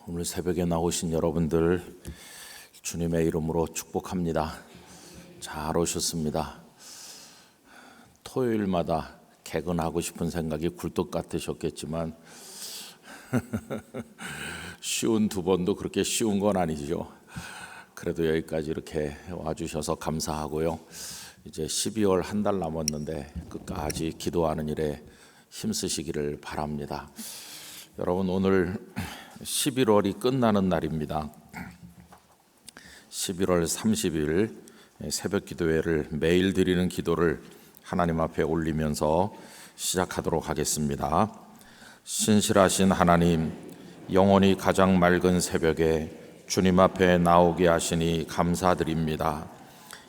오늘 새벽에 나오신 여러분들 주님의 이름으로 축복합니다. 잘 오셨습니다. 토요일마다 개근하고 싶은 생각이 굴뚝 같으셨겠지만 쉬운 두 번도 그렇게 쉬운 건 아니죠. 그래도 여기까지 이렇게 와주셔서 감사하고요. 이제 12월 한 달 남았는데 끝까지 기도하는 일에 힘쓰시기를 바랍니다. 여러분, 오늘 11월이 끝나는 날입니다. 11월 30일 새벽 기도회를 매일 드리는 기도를 하나님 앞에 올리면서 시작하도록 하겠습니다. 신실하신 하나님, 영원히 가장 맑은 새벽에 주님 앞에 나오게 하시니 감사드립니다.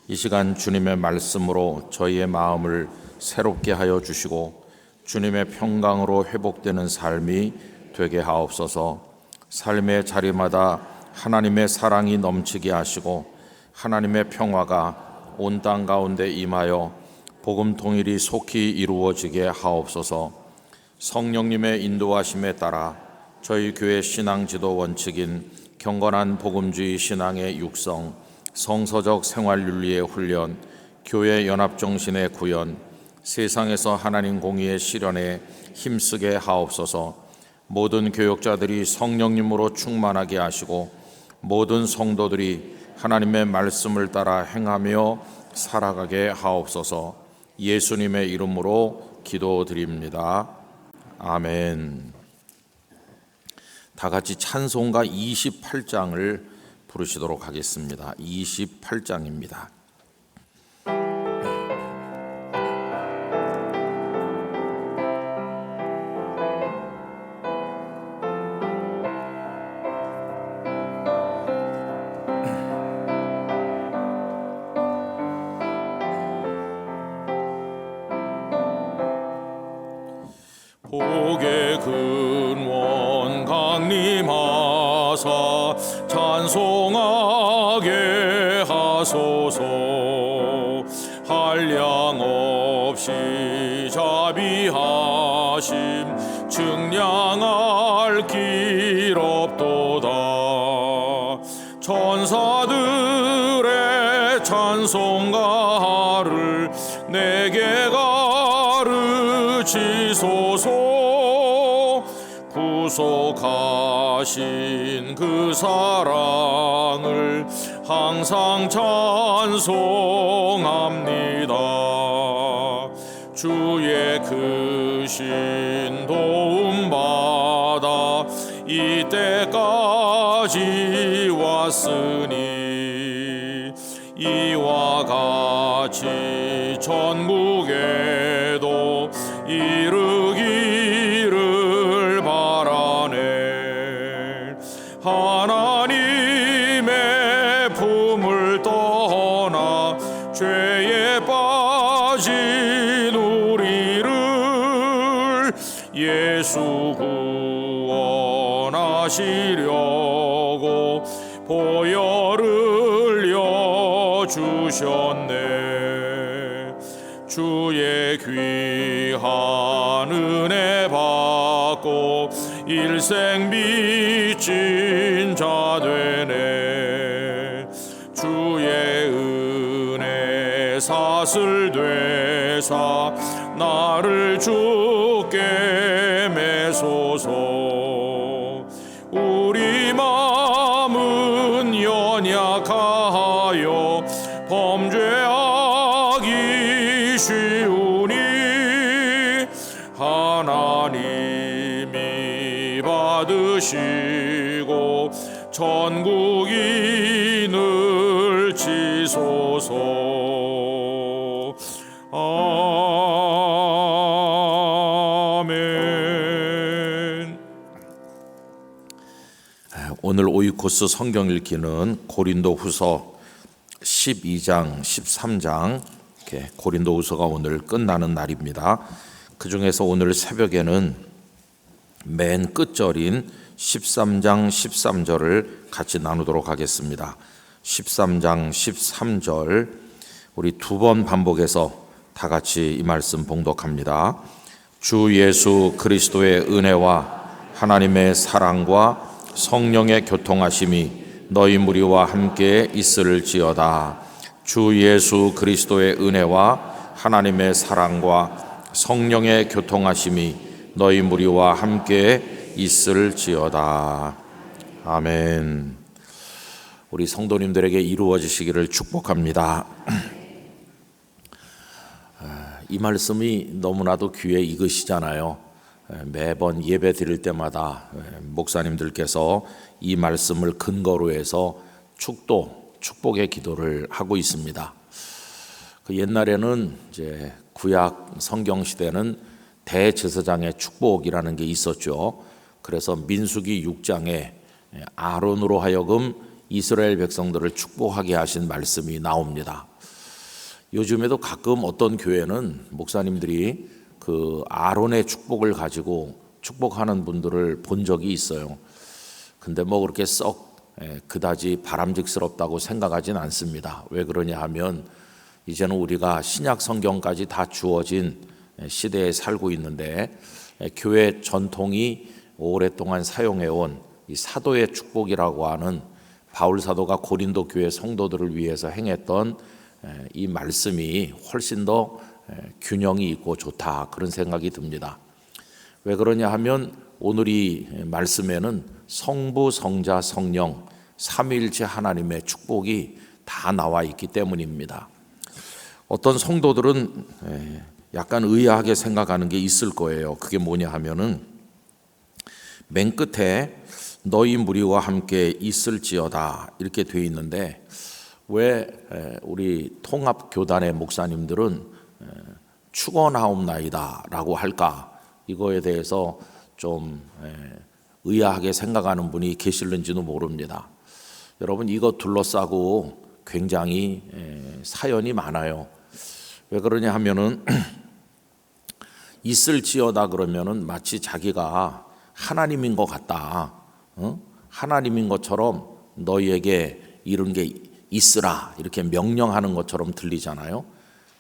이 시간 주님의 말씀으로 저희의 마음을 새롭게 하여 주시고 주님의 평강으로 회복되는 삶이 되게 하옵소서. 삶의 자리마다 하나님의 사랑이 넘치게 하시고 하나님의 평화가 온 땅 가운데 임하여 복음 통일이 속히 이루어지게 하옵소서. 성령님의 인도하심에 따라 저희 교회 신앙 지도 원칙인 경건한 복음주의 신앙의 육성, 성서적 생활윤리의 훈련, 교회 연합정신의 구현, 세상에서 하나님 공의의 실현에 힘쓰게 하옵소서. 모든 교역자들이 성령님으로 충만하게 하시고 모든 성도들이 하나님의 말씀을 따라 행하며 살아가게 하옵소서. 예수님의 이름으로 기도드립니다. 아멘. 다 같이 찬송가 28장을 부르시도록 하겠습니다. 28장입니다. 복의 근원 강림하사 찬송하게 하소서. 한량 없이 자비하심 증량할 길 없도다. 천사들의 찬송가를 내게 가르치소서. 구속하신 그 사랑을 항상 찬송합니다. 주의 크신 도움받아 이때까지 왔으니 이와 같이 전국에도 이르기를 바라네. 하나님의 품을 떠나 죄에 빠진 우리를 예수 구원하시려고 보혈을 여주셨네. 주의 귀한 은혜 받고 일생 빚진 자 되네. 주의 은혜 사슬 되사 나를 주께 매소서. 우리 마음은 연약하여 범죄하기 쉬우니 하나님이 받으시고 천국이 늘치소서. 아멘. 오늘 오이코스 성경 읽기는 고린도후서 12장, 13장 이렇게 고린도후서가 오늘 끝나는 날입니다. 그 중에서 오늘 새벽에는 맨 끝절인 13장 13절을 같이 나누도록 하겠습니다. 13장 13절 우리 두 번 반복해서 다 같이 이 말씀 봉독합니다. 주 예수 그리스도의 은혜와 하나님의 사랑과 성령의 교통하심이 너희 무리와 함께 있을지어다. 주 예수 그리스도의 은혜와 하나님의 사랑과 성령의 교통하심이 너희 무리와 함께 있을지어다. 아멘. 우리 성도님들에게 이루어지시기를 축복합니다. 이 말씀이 너무나도 귀에 익으시잖아요. 매번 예배 드릴 때마다 목사님들께서 이 말씀을 근거로 해서 축복의 기도를 하고 있습니다. 그 옛날에는 이제 구약 성경 시대는 대제사장의 축복이라는 게 있었죠. 그래서 민수기 6장에 아론으로 하여금 이스라엘 백성들을 축복하게 하신 말씀이 나옵니다. 요즘에도 가끔 어떤 교회는 목사님들이 그 아론의 축복을 가지고 축복하는 분들을 본 적이 있어요. 근데 뭐 그렇게 썩 그다지 바람직스럽다고 생각하진 않습니다. 왜 그러냐 하면 이제는 우리가 신약 성경까지 다 주어진 시대에 살고 있는데 교회 전통이 오랫동안 사용해온 이 사도의 축복이라고 하는 바울 사도가 고린도 교회 성도들을 위해서 행했던 이 말씀이 훨씬 더 균형이 있고 좋다, 그런 생각이 듭니다. 왜 그러냐 하면 오늘 이 말씀에는 성부, 성자, 성령 삼위일체 하나님의 축복이 다 나와 있기 때문입니다. 어떤 성도들은 약간 의아하게 생각하는 게 있을 거예요. 그게 뭐냐 하면은 맨 끝에 너희 무리와 함께 있을지어다 이렇게 되어 있는데 왜 우리 통합교단의 목사님들은 축원하옵나이다 라고 할까? 이거에 대해서 좀 의아하게 생각하는 분이 계실는지도 모릅니다. 여러분, 이거 둘러싸고 굉장히 사연이 많아요. 왜 그러냐 하면은 있을지어다 그러면은 마치 자기가 하나님인 것 같다, 하나님인 것처럼 너희에게 이런 게 있으라 이렇게 명령하는 것처럼 들리잖아요.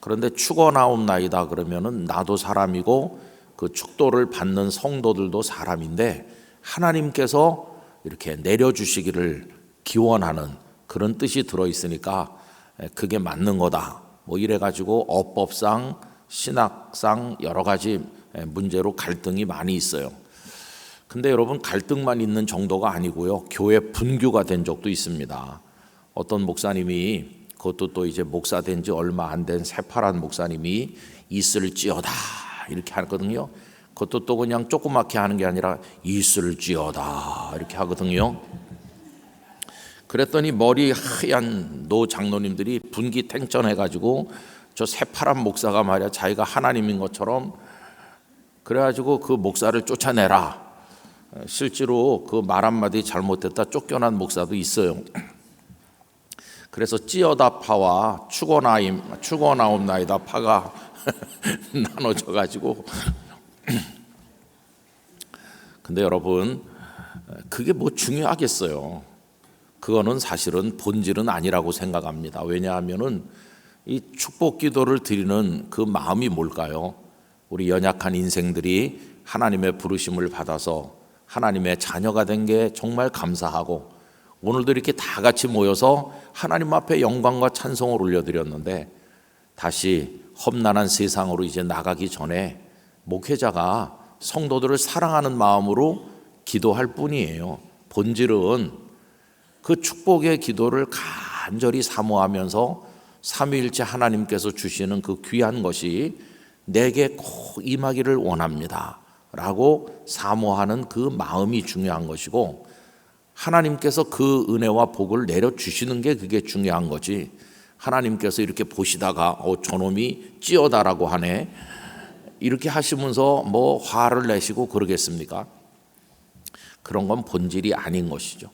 그런데 축원하옵나이다 그러면은 나도 사람이고 그 축도를 받는 성도들도 사람인데 하나님께서 이렇게 내려주시기를 기원하는 그런 뜻이 들어있으니까 그게 맞는 거다, 뭐 이래가지고 어법상 신학상 여러 가지 문제로 갈등이 많이 있어요. 근데 여러분, 갈등만 있는 정도가 아니고요, 교회 분규가 된 적도 있습니다. 어떤 목사님이, 그것도 또 이제 목사 된 지 얼마 안 된 새파란 목사님이 있을지어다 이렇게 하거든요. 그것도 또 그냥 조그맣게 하는 게 아니라 있을지어다 이렇게 하거든요. 그랬더니 머리 하얀 노 장로님들이 분기탱천해가지고 저 새파란 목사가 말이야 자기가 하나님인 것처럼 그래가지고 그 목사를 쫓아내라. 실제로 그 말 한마디 잘못했다 쫓겨난 목사도 있어요. 그래서 찌어다 파와 축원하옵나이다 파가 나눠져 가지고 근데 여러분, 그게 뭐 중요하겠어요. 그거는 사실은 본질은 아니라고 생각합니다. 왜냐하면은 이 축복 기도를 드리는 그 마음이 뭘까요? 우리 연약한 인생들이 하나님의 부르심을 받아서 하나님의 자녀가 된 게 정말 감사하고, 오늘도 이렇게 다 같이 모여서 하나님 앞에 영광과 찬송을 올려드렸는데 다시 험난한 세상으로 이제 나가기 전에 목회자가 성도들을 사랑하는 마음으로 기도할 뿐이에요. 본질은 그 축복의 기도를 간절히 사모하면서 삼위일체 하나님께서 주시는 그 귀한 것이 내게 꼭 임하기를 원합니다 라고 사모하는 그 마음이 중요한 것이고, 하나님께서 그 은혜와 복을 내려주시는 게 그게 중요한 거지, 하나님께서 이렇게 보시다가 저놈이 찌어다라고 하네 이렇게 하시면서 뭐 화를 내시고 그러겠습니까? 그런 건 본질이 아닌 것이죠.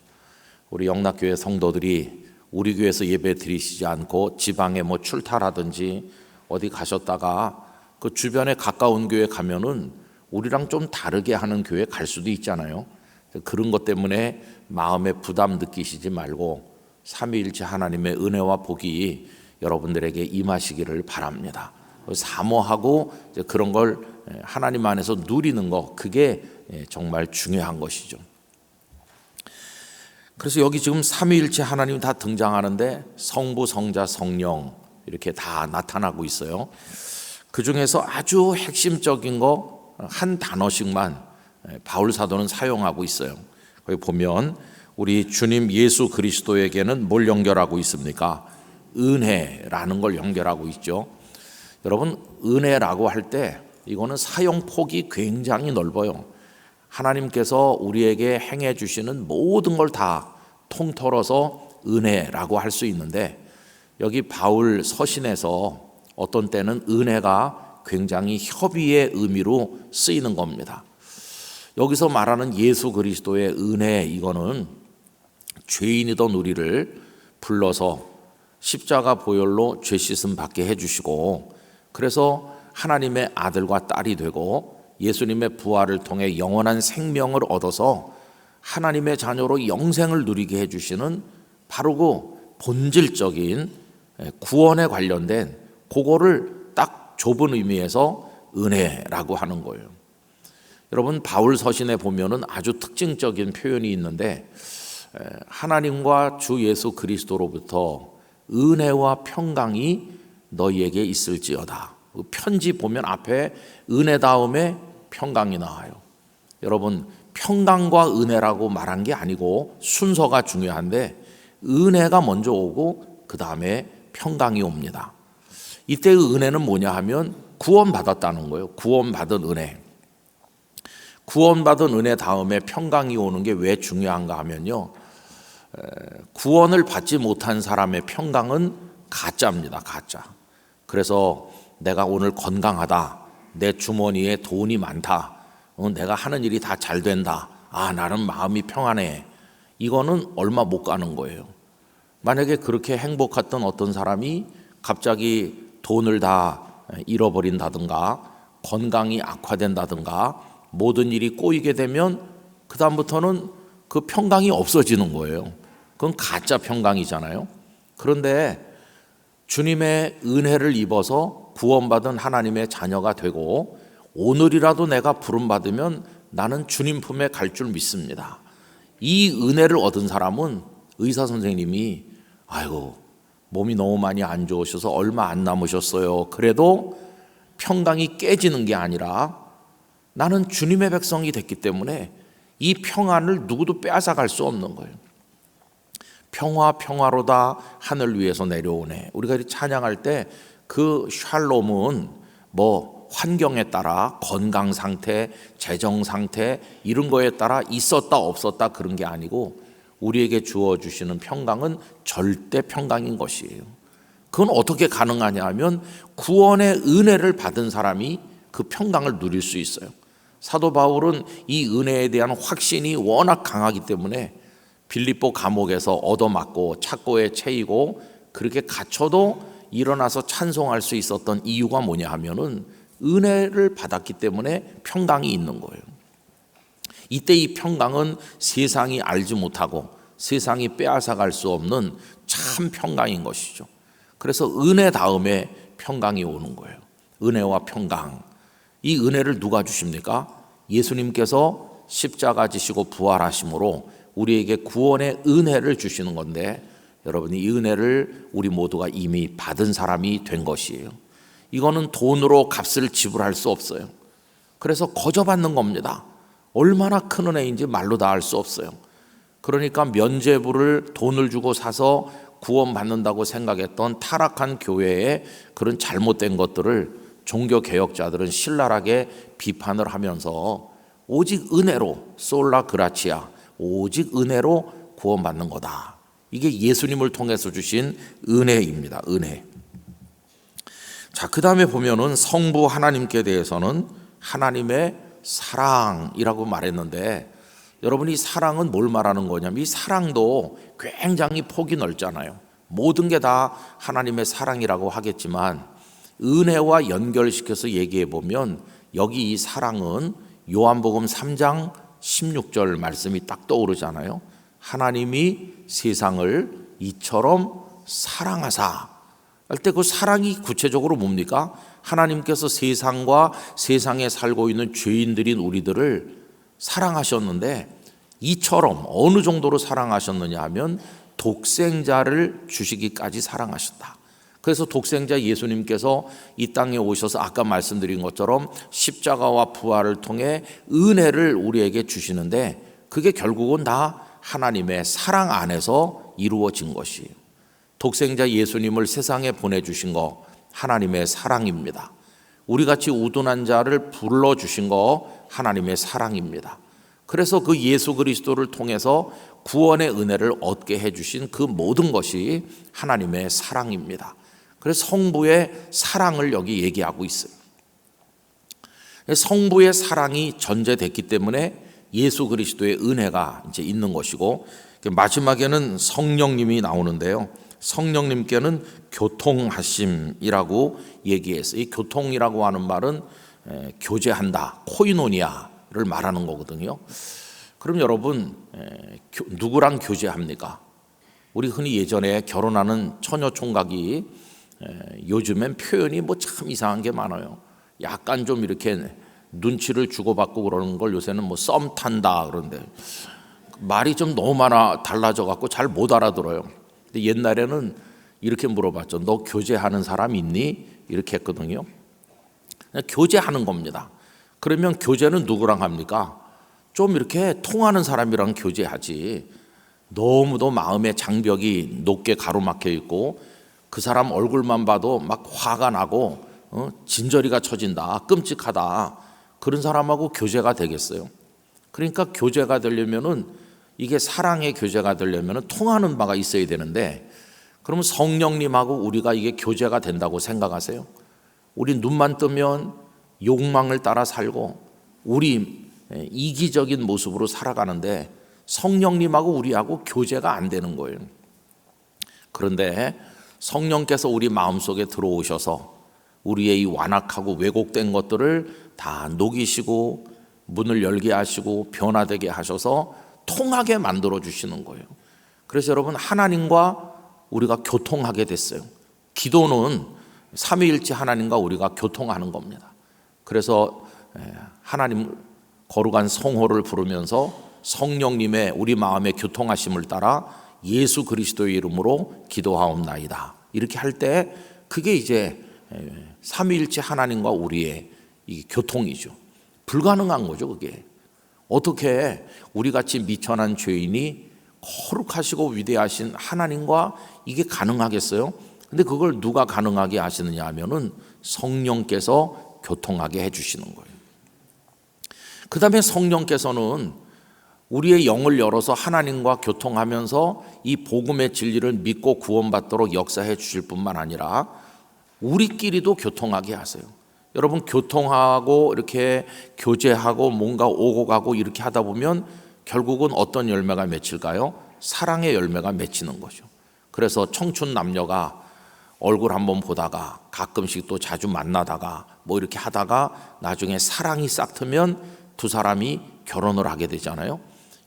우리 영락교회 성도들이 우리 교회에서 예배 드리시지 않고 지방에 뭐 출타라든지 어디 가셨다가 그 주변에 가까운 교회 가면은 우리랑 좀 다르게 하는 교회 갈 수도 있잖아요. 그런 것 때문에 마음에 부담 느끼시지 말고 삼위일체 하나님의 은혜와 복이 여러분들에게 임하시기를 바랍니다. 사모하고 그런 걸 하나님 안에서 누리는 거, 그게 정말 중요한 것이죠. 그래서 여기 지금 삼위일체 하나님 다 등장하는데 성부, 성자, 성령 이렇게 다 나타나고 있어요. 그 중에서 아주 핵심적인 거 한 단어씩만 바울 사도는 사용하고 있어요. 거기 보면 우리 주님 예수 그리스도에게는 뭘 연결하고 있습니까? 은혜라는 걸 연결하고 있죠. 여러분, 은혜라고 할 때 이거는 사용 폭이 굉장히 넓어요. 하나님께서 우리에게 행해 주시는 모든 걸 다 통틀어서 은혜라고 할 수 있는데, 여기 바울 서신에서 어떤 때는 은혜가 굉장히 협의의 의미로 쓰이는 겁니다. 여기서 말하는 예수 그리스도의 은혜, 이거는 죄인이던 우리를 불러서 십자가 보혈로 죄 씻음 받게 해주시고, 그래서 하나님의 아들과 딸이 되고 예수님의 부활을 통해 영원한 생명을 얻어서 하나님의 자녀로 영생을 누리게 해주시는 바로 그 본질적인 구원에 관련된 그거를 딱 좁은 의미에서 은혜라고 하는 거예요. 여러분, 바울 서신에 보면은 아주 특징적인 표현이 있는데, 하나님과 주 예수 그리스도로부터 은혜와 평강이 너희에게 있을지어다. 편지 보면 앞에 은혜 다음에 평강이 나와요. 여러분, 평강과 은혜라고 말한 게 아니고 순서가 중요한데, 은혜가 먼저 오고 그 다음에 평강이 옵니다. 이때의 은혜는 뭐냐 하면 구원받았다는 거예요. 구원받은 은혜. 구원받은 은혜 다음에 평강이 오는 게 왜 중요한가 하면요, 구원을 받지 못한 사람의 평강은 가짜입니다. 가짜. 그래서 내가 오늘 건강하다, 내 주머니에 돈이 많다, 내가 하는 일이 다 잘 된다, 나는 마음이 평안해, 이거는 얼마 못 가는 거예요. 만약에 그렇게 행복했던 어떤 사람이 갑자기 돈을 다 잃어버린다든가 건강이 악화된다든가 모든 일이 꼬이게 되면 그 다음부터는 그 평강이 없어지는 거예요. 그건 가짜 평강이잖아요. 그런데 주님의 은혜를 입어서 구원받은 하나님의 자녀가 되고 오늘이라도 내가 부름받으면 나는 주님 품에 갈 줄 믿습니다. 이 은혜를 얻은 사람은 의사 선생님이 아이고 몸이 너무 많이 안 좋으셔서 얼마 안 남으셨어요, 그래도 평강이 깨지는 게 아니라 나는 주님의 백성이 됐기 때문에 이 평안을 누구도 빼앗아갈 수 없는 거예요. 평화 평화로다 하늘 위에서 내려오네. 우리가 찬양할 때 그 샬롬은 뭐 환경에 따라 건강 상태, 재정 상태 이런 거에 따라 있었다 없었다 그런 게 아니고 우리에게 주어주시는 평강은 절대 평강인 것이에요. 그건 어떻게 가능하냐 하면 구원의 은혜를 받은 사람이 그 평강을 누릴 수 있어요. 사도 바울은 이 은혜에 대한 확신이 워낙 강하기 때문에 빌립보 감옥에서 얻어맞고 착고에 채이고 그렇게 갇혀도 일어나서 찬송할 수 있었던 이유가 뭐냐 하면은 은혜를 받았기 때문에 평강이 있는 거예요. 이때 이 평강은 세상이 알지 못하고 세상이 빼앗아갈 수 없는 참 평강인 것이죠. 그래서 은혜 다음에 평강이 오는 거예요. 은혜와 평강. 이 은혜를 누가 주십니까? 예수님께서 십자가 지시고 부활하심으로 우리에게 구원의 은혜를 주시는 건데, 여러분이 이 은혜를 우리 모두가 이미 받은 사람이 된 것이에요. 이거는 돈으로 값을 지불할 수 없어요. 그래서 거저받는 겁니다. 얼마나 큰 은혜인지 말로 다 알 수 없어요. 그러니까 면죄부를 돈을 주고 사서 구원받는다고 생각했던 타락한 교회의 그런 잘못된 것들을 종교개혁자들은 신랄하게 비판을 하면서 오직 은혜로, 솔라 그라치아, 오직 은혜로 구원받는 거다. 이게 예수님을 통해서 주신 은혜입니다. 은혜. 자, 그 다음에 보면은 성부 하나님께 대해서는 하나님의 사랑이라고 말했는데, 여러분이 사랑은 뭘 말하는 거냐면 이 사랑도 굉장히 폭이 넓잖아요. 모든 게 다 하나님의 사랑이라고 하겠지만 은혜와 연결시켜서 얘기해 보면 여기 이 사랑은 요한복음 3장 16절 말씀이 딱 떠오르잖아요. 하나님이 세상을 이처럼 사랑하사 할 때 그 사랑이 구체적으로 뭡니까? 하나님께서 세상과 세상에 살고 있는 죄인들인 우리들을 사랑하셨는데 이처럼 어느 정도로 사랑하셨느냐 하면 독생자를 주시기까지 사랑하셨다. 그래서 독생자 예수님께서 이 땅에 오셔서 아까 말씀드린 것처럼 십자가와 부활을 통해 은혜를 우리에게 주시는데, 그게 결국은 다 하나님의 사랑 안에서 이루어진 것이에요. 독생자 예수님을 세상에 보내주신 거 하나님의 사랑입니다. 우리같이 우둔한 자를 불러주신 거 하나님의 사랑입니다. 그래서 그 예수 그리스도를 통해서 구원의 은혜를 얻게 해주신 그 모든 것이 하나님의 사랑입니다. 그래서 성부의 사랑을 여기 얘기하고 있어요. 성부의 사랑이 전제됐기 때문에 예수 그리스도의 은혜가 이제 있는 것이고, 마지막에는 성령님이 나오는데요. 성령님께는 교통하심이라고 얘기했어요. 이 교통이라고 하는 말은 교제한다, 코이노니아를 말하는 거거든요. 그럼 여러분, 누구랑 교제합니까? 우리 흔히 예전에 결혼하는 처녀 총각이 요즘엔 표현이 뭐 참 이상한 게 많아요. 약간 좀 이렇게 눈치를 주고받고 그러는 걸 요새는 뭐 썸 탄다 그러는데, 말이 좀 너무 많아 달라져 갖고 잘 못 알아들어요. 근데 옛날에는 이렇게 물어봤죠. 너 교제하는 사람 있니? 이렇게 했거든요. 그냥 교제하는 겁니다. 그러면 교제는 누구랑 합니까? 좀 이렇게 통하는 사람이랑 교제하지. 너무도 마음의 장벽이 높게 가로막혀 있고 그 사람 얼굴만 봐도 막 화가 나고 진저리가 쳐진다, 끔찍하다, 그런 사람하고 교제가 되겠어요? 그러니까 교제가 되려면은, 이게 사랑의 교제가 되려면은 통하는 바가 있어야 되는데, 그러면 성령님하고 우리가 이게 교제가 된다고 생각하세요? 우리 눈만 뜨면 욕망을 따라 살고 우리 이기적인 모습으로 살아가는데 성령님하고 우리하고 교제가 안 되는 거예요. 그런데 성령께서 우리 마음속에 들어오셔서 우리의 이 완악하고 왜곡된 것들을 다 녹이시고 문을 열게 하시고 변화되게 하셔서 통하게 만들어 주시는 거예요. 그래서 여러분, 하나님과 우리가 교통하게 됐어요. 기도는 삼위일체 하나님과 우리가 교통하는 겁니다. 그래서 하나님 거룩한 성호를 부르면서 성령님의 우리 마음의 교통하심을 따라 예수 그리스도의 이름으로 기도하옵나이다, 이렇게 할 때 그게 이제 삼위일체 하나님과 우리의 이 교통이죠. 불가능한 거죠. 그게 어떻게 우리같이 미천한 죄인이 거룩하시고 위대하신 하나님과 이게 가능하겠어요? 근데 그걸 누가 가능하게 하시느냐 하면은 성령께서 교통하게 해주시는 거예요. 그 다음에 성령께서는 우리의 영을 열어서 하나님과 교통하면서 이 복음의 진리를 믿고 구원받도록 역사해 주실 뿐만 아니라 우리끼리도 교통하게 하세요. 여러분, 교통하고 이렇게 교제하고 뭔가 오고 가고 이렇게 하다 보면 결국은 어떤 열매가 맺힐까요? 사랑의 열매가 맺히는 거죠. 그래서 청춘 남녀가 얼굴 한번 보다가 가끔씩 또 자주 만나다가 뭐 이렇게 하다가 나중에 사랑이 싹 트면 두 사람이 결혼을 하게 되잖아요.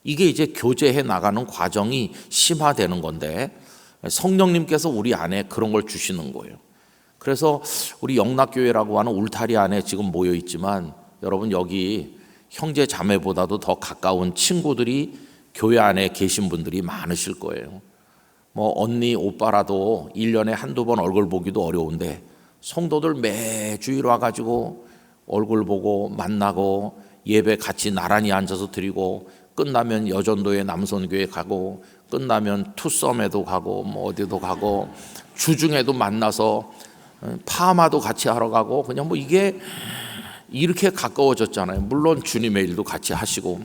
이게 이제 교제해 나가는 과정이 심화되는 건데 성령님께서 우리 안에 그런 걸 주시는 거예요. 그래서 우리 영락교회라고 하는 울타리 안에 지금 모여 있지만 여러분, 여기 형제 자매보다도 더 가까운 친구들이 교회 안에 계신 분들이 많으실 거예요. 뭐 언니 오빠라도 1년에 한두 번 얼굴 보기도 어려운데 성도들 매주일 와가지고 얼굴 보고 만나고 예배 같이 나란히 앉아서 드리고 끝나면 여전도의 남선교회 가고 끝나면 투썸에도 가고 뭐 어디도 가고 주중에도 만나서 파마도 같이 하러 가고 그냥 뭐 이게 이렇게 가까워졌잖아요. 물론 주님의 일도 같이 하시고.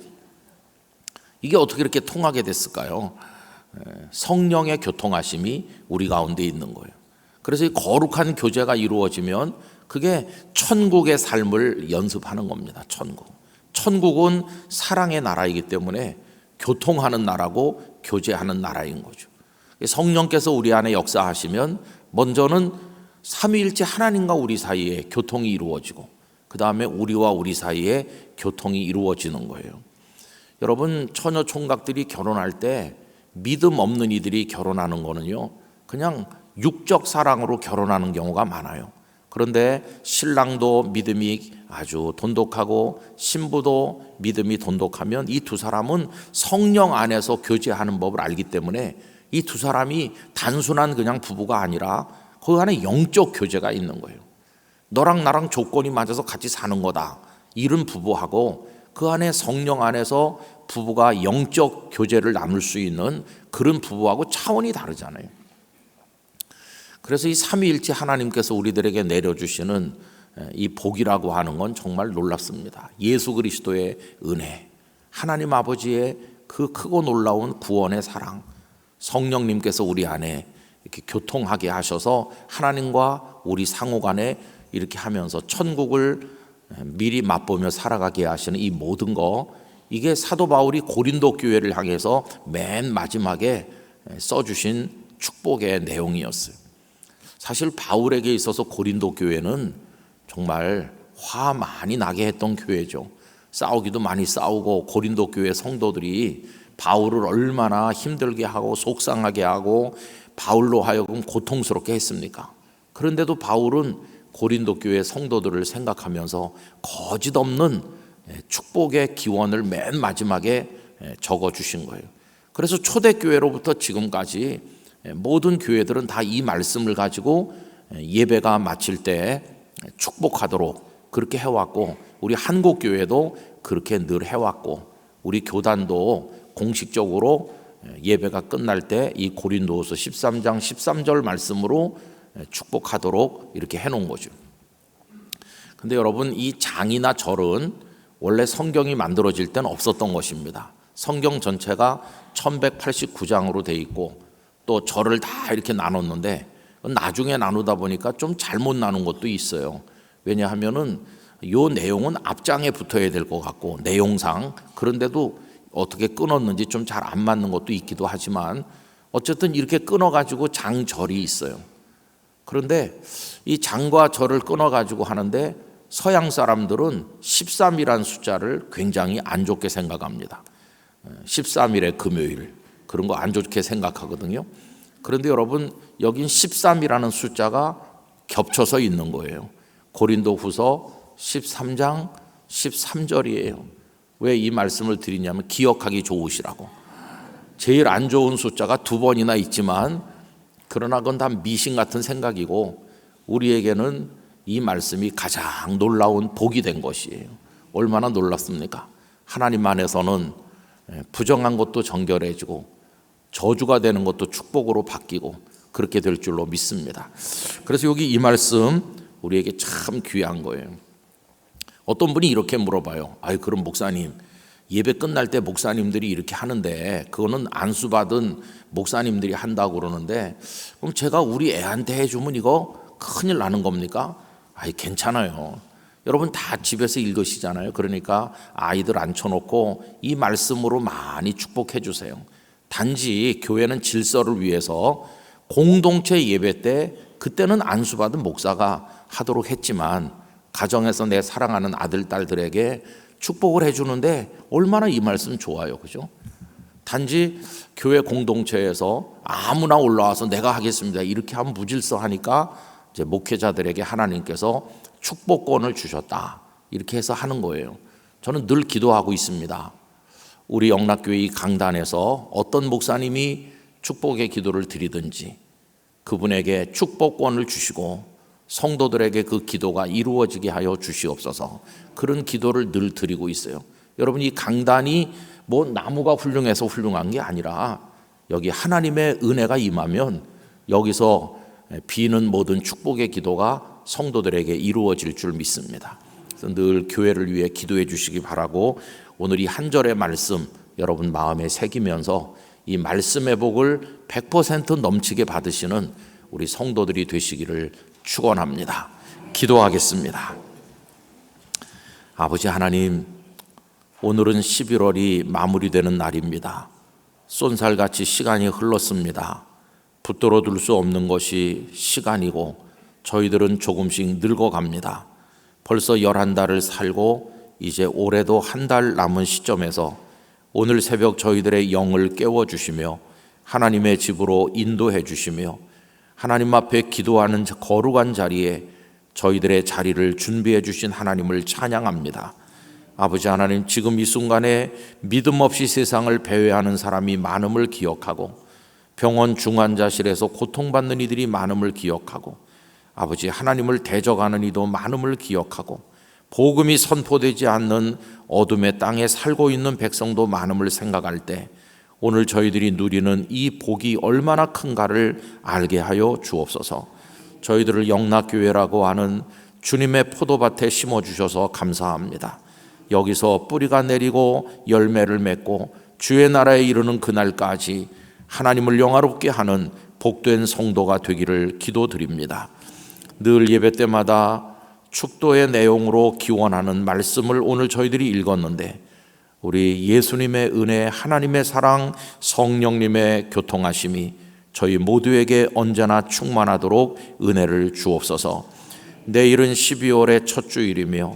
이게 어떻게 이렇게 통하게 됐을까요? 성령의 교통하심이 우리 가운데 있는 거예요. 그래서 이 거룩한 교제가 이루어지면 그게 천국의 삶을 연습하는 겁니다. 천국은 사랑의 나라이기 때문에 교통하는 나라고 교제하는 나라인 거죠. 성령께서 우리 안에 역사하시면 먼저는 삼위일체 하나님과 우리 사이에 교통이 이루어지고 그 다음에 우리와 우리 사이에 교통이 이루어지는 거예요. 여러분, 처녀 총각들이 결혼할 때 믿음 없는 이들이 결혼하는 거는요, 그냥 육적 사랑으로 결혼하는 경우가 많아요. 그런데 신랑도 믿음이 아주 돈독하고 신부도 믿음이 돈독하면 이 두 사람은 성령 안에서 교제하는 법을 알기 때문에 이 두 사람이 단순한 그냥 부부가 아니라 그 안에 영적 교제가 있는 거예요. 너랑 나랑 조건이 맞아서 같이 사는 거다, 이런 부부하고 그 안에 성령 안에서 부부가 영적 교제를 나눌 수 있는 그런 부부하고 차원이 다르잖아요. 그래서 이 삼위일체 하나님께서 우리들에게 내려주시는 이 복이라고 하는 건 정말 놀랍습니다. 예수 그리스도의 은혜, 하나님 아버지의 그 크고 놀라운 구원의 사랑, 성령님께서 우리 안에 이렇게 교통하게 하셔서 하나님과 우리 상호 간에 이렇게 하면서 천국을 미리 맛보며 살아가게 하시는 이 모든 거, 이게 사도 바울이 고린도 교회를 향해서 맨 마지막에 써주신 축복의 내용이었어요. 사실 바울에게 있어서 고린도 교회는 정말 화 많이 나게 했던 교회죠. 싸우기도 많이 싸우고, 고린도 교회 성도들이 바울을 얼마나 힘들게 하고 속상하게 하고 바울로 하여금 고통스럽게 했습니까? 그런데도 바울은 고린도 교회 성도들을 생각하면서 거짓 없는 축복의 기원을 맨 마지막에 적어주신 거예요. 그래서 초대교회로부터 지금까지 모든 교회들은 다 이 말씀을 가지고 예배가 마칠 때 축복하도록 그렇게 해왔고, 우리 한국교회도 그렇게 늘 해왔고, 우리 교단도 공식적으로 예배가 끝날 때 이 고린도후서 13장 13절 말씀으로 축복하도록 이렇게 해놓은 거죠. 근데 여러분, 이 장이나 절은 원래 성경이 만들어질 때는 없었던 것입니다. 성경 전체가 1189장으로 돼 있고 또 절을 다 이렇게 나눴는데 나중에 나누다 보니까 좀 잘못 나눈 것도 있어요. 왜냐하면은 요 내용은 앞장에 붙어야 될 것 같고 내용상, 그런데도 어떻게 끊었는지 좀 잘 안 맞는 것도 있기도 하지만 어쨌든 이렇게 끊어가지고 장절이 있어요. 그런데 이 장과 절을 끊어가지고 하는데 서양 사람들은 13이라는 숫자를 굉장히 안 좋게 생각합니다. 13일의 금요일, 그런 거 안 좋게 생각하거든요. 그런데 여러분, 여긴 13이라는 숫자가 겹쳐서 있는 거예요. 고린도후서 13장 13절이에요. 왜 이 말씀을 드리냐면 기억하기 좋으시라고. 제일 안 좋은 숫자가 두 번이나 있지만 그러나 그건 다 미신 같은 생각이고 우리에게는 이 말씀이 가장 놀라운 복이 된 것이에요. 얼마나 놀랍습니까? 하나님 안에서는 부정한 것도 정결해지고 저주가 되는 것도 축복으로 바뀌고 그렇게 될 줄로 믿습니다. 그래서 여기 이 말씀 우리에게 참 귀한 거예요. 어떤 분이 이렇게 물어봐요. 그럼 목사님, 예배 끝날 때 목사님들이 이렇게 하는데 그거는 안수 받은 목사님들이 한다고 그러는데 그럼 제가 우리 애한테 해주면 이거 큰일 나는 겁니까? 괜찮아요. 여러분 다 집에서 읽으시잖아요. 그러니까 아이들 앉혀놓고 이 말씀으로 많이 축복해 주세요. 단지 교회는 질서를 위해서 공동체 예배 때 그때는 안수 받은 목사가 하도록 했지만 가정에서 내 사랑하는 아들, 딸들에게 축복을 해주는데 얼마나 이 말씀 좋아요. 그죠? 단지 교회 공동체에서 아무나 올라와서 내가 하겠습니다 이렇게 하면 무질서하니까 이제 목회자들에게 하나님께서 축복권을 주셨다 이렇게 해서 하는 거예요. 저는 늘 기도하고 있습니다. 우리 영락교회 이 강단에서 어떤 목사님이 축복의 기도를 드리든지 그분에게 축복권을 주시고 성도들에게 그 기도가 이루어지게 하여 주시옵소서. 그런 기도를 늘 드리고 있어요. 여러분, 이 강단이 뭐 나무가 훌륭해서 훌륭한 게 아니라 여기 하나님의 은혜가 임하면 여기서 비는 모든 축복의 기도가 성도들에게 이루어질 줄 믿습니다. 그래서 늘 교회를 위해 기도해 주시기 바라고 오늘 이 한 절의 말씀 여러분 마음에 새기면서 이 말씀의 복을 100% 넘치게 받으시는 우리 성도들이 되시기를 축원합니다. 기도하겠습니다. 아버지 하나님, 오늘은 11월이 마무리되는 날입니다. 쏜살같이 시간이 흘렀습니다. 붙들어 둘 수 없는 것이 시간이고 저희들은 조금씩 늙어갑니다. 벌써 11달을 살고 이제 올해도 한 달 남은 시점에서 오늘 새벽 저희들의 영을 깨워주시며 하나님의 집으로 인도해 주시며 하나님 앞에 기도하는 거룩한 자리에 저희들의 자리를 준비해 주신 하나님을 찬양합니다. 아버지 하나님, 지금 이 순간에 믿음 없이 세상을 배회하는 사람이 많음을 기억하고 병원 중환자실에서 고통받는 이들이 많음을 기억하고 아버지 하나님을 대적하는 이도 많음을 기억하고 복음이 선포되지 않는 어둠의 땅에 살고 있는 백성도 많음을 생각할 때 오늘 저희들이 누리는 이 복이 얼마나 큰가를 알게 하여 주옵소서. 저희들을 영락교회라고 하는 주님의 포도밭에 심어주셔서 감사합니다. 여기서 뿌리가 내리고 열매를 맺고 주의 나라에 이르는 그날까지 하나님을 영화롭게 하는 복된 성도가 되기를 기도드립니다. 늘 예배 때마다 축도의 내용으로 기원하는 말씀을 오늘 저희들이 읽었는데 우리 예수님의 은혜, 하나님의 사랑, 성령님의 교통하심이 저희 모두에게 언제나 충만하도록 은혜를 주옵소서. 내일은 12월의 첫 주일이며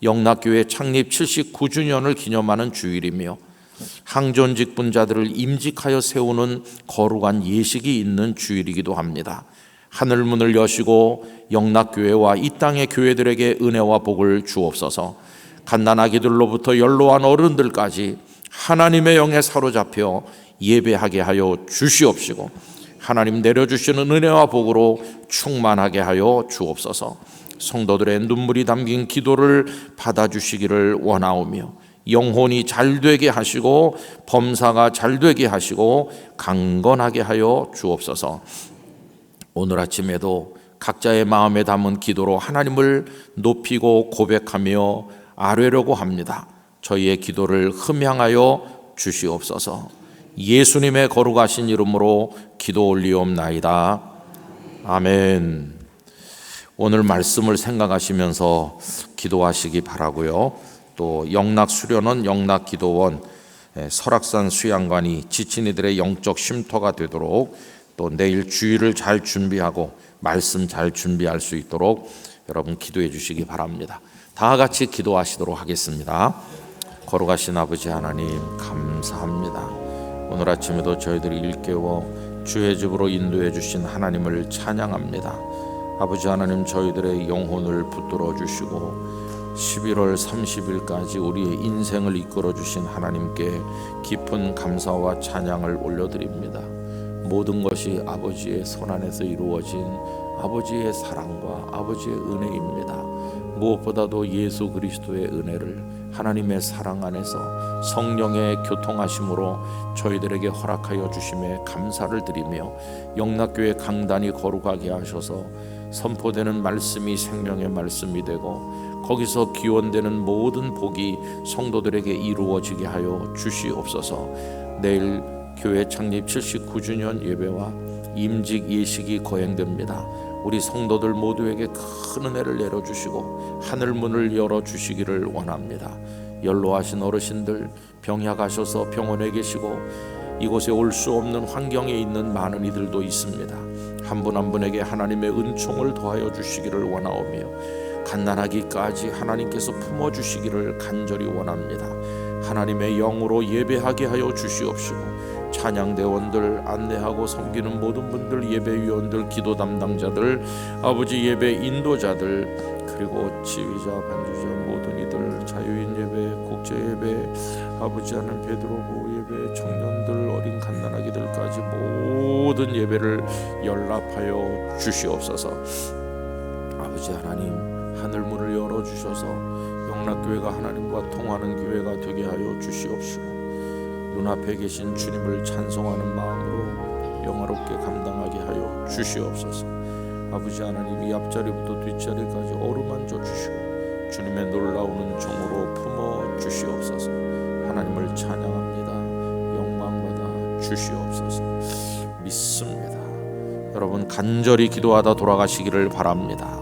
영락교회 창립 79주년을 기념하는 주일이며 항존 직분자들을 임직하여 세우는 거룩한 예식이 있는 주일이기도 합니다. 하늘문을 여시고 영락교회와 이 땅의 교회들에게 은혜와 복을 주옵소서. 갓난아기들로부터 연로한 어른들까지 하나님의 영에 사로잡혀 예배하게 하여 주시옵시고 하나님 내려주시는 은혜와 복으로 충만하게 하여 주옵소서. 성도들의 눈물이 담긴 기도를 받아주시기를 원하오며 영혼이 잘되게 하시고 범사가 잘되게 하시고 강건하게 하여 주옵소서. 오늘 아침에도 각자의 마음에 담은 기도로 하나님을 높이고 고백하며 아뢰려고 합니다. 저희의 기도를 흠양하여 주시옵소서. 예수님의 거룩하신 이름으로 기도 올리옵나이다. 아멘. 오늘 말씀을 생각하시면서 기도하시기 바라고요. 또 영락수련원, 영락기도원, 설악산 수양관이 지친 이들의 영적 쉼터가 되도록 또 내일 주일을 잘 준비하고 말씀 잘 준비할 수 있도록 여러분 기도해 주시기 바랍니다. 다 같이 기도하시도록 하겠습니다. 거룩하신 아버지 하나님 감사합니다. 오늘 아침에도 저희들이 일깨워 주의 집으로 인도해 주신 하나님을 찬양합니다. 아버지 하나님, 저희들의 영혼을 붙들어 주시고 11월 30일까지 우리의 인생을 이끌어 주신 하나님께 깊은 감사와 찬양을 올려드립니다. 모든 것이 아버지의 손안에서 이루어진 아버지의 사랑과 아버지의 은혜입니다. 무엇보다도 예수 그리스도의 은혜를 하나님의 사랑 안에서 성령의 교통하심으로 저희들에게 허락하여 주심에 감사를 드리며 영락교회 강단이 거룩하게 하셔서 선포되는 말씀이 생명의 말씀이 되고 거기서 기원되는 모든 복이 성도들에게 이루어지게 하여 주시옵소서. 내일 교회 창립 79주년 예배와 임직 예식이 거행됩니다. 우리 성도들 모두에게 큰 은혜를 내려주시고 하늘문을 열어주시기를 원합니다. 연로하신 어르신들 병약하셔서 병원에 계시고 이곳에 올 수 없는 환경에 있는 많은 이들도 있습니다. 한 분 한 분에게 하나님의 은총을 더하여 주시기를 원하오며 갓난아기까지 하나님께서 품어주시기를 간절히 원합니다. 하나님의 영으로 예배하게 하여 주시옵시고 찬양대원들, 안내하고 섬기는 모든 분들, 예배위원들, 기도 담당자들, 아버지 예배 인도자들, 그리고 지휘자, 반주자 모든 이들, 자유인 예배, 국제예배, 아버지 하나님 베드로고 예배, 청년들, 어린 갓난아기들까지 모든 예배를 연락하여 주시옵소서. 아버지 하나님, 하늘문을 열어주셔서 영락교회가 하나님과 통하는 교회가 되게 하여 주시옵시고 눈앞에 계신 주님을 찬송하는 마음으로 영화롭게 감당하게 하여 주시옵소서. 아버지 하나님, 이 앞자리부터 뒷자리까지 어루만져 주시고 주님의 놀라운 은총으로 품어 주시옵소서. 하나님을 찬양합니다. 영광받아 주시옵소서. 믿습니다. 여러분 간절히 기도하다 돌아가시기를 바랍니다.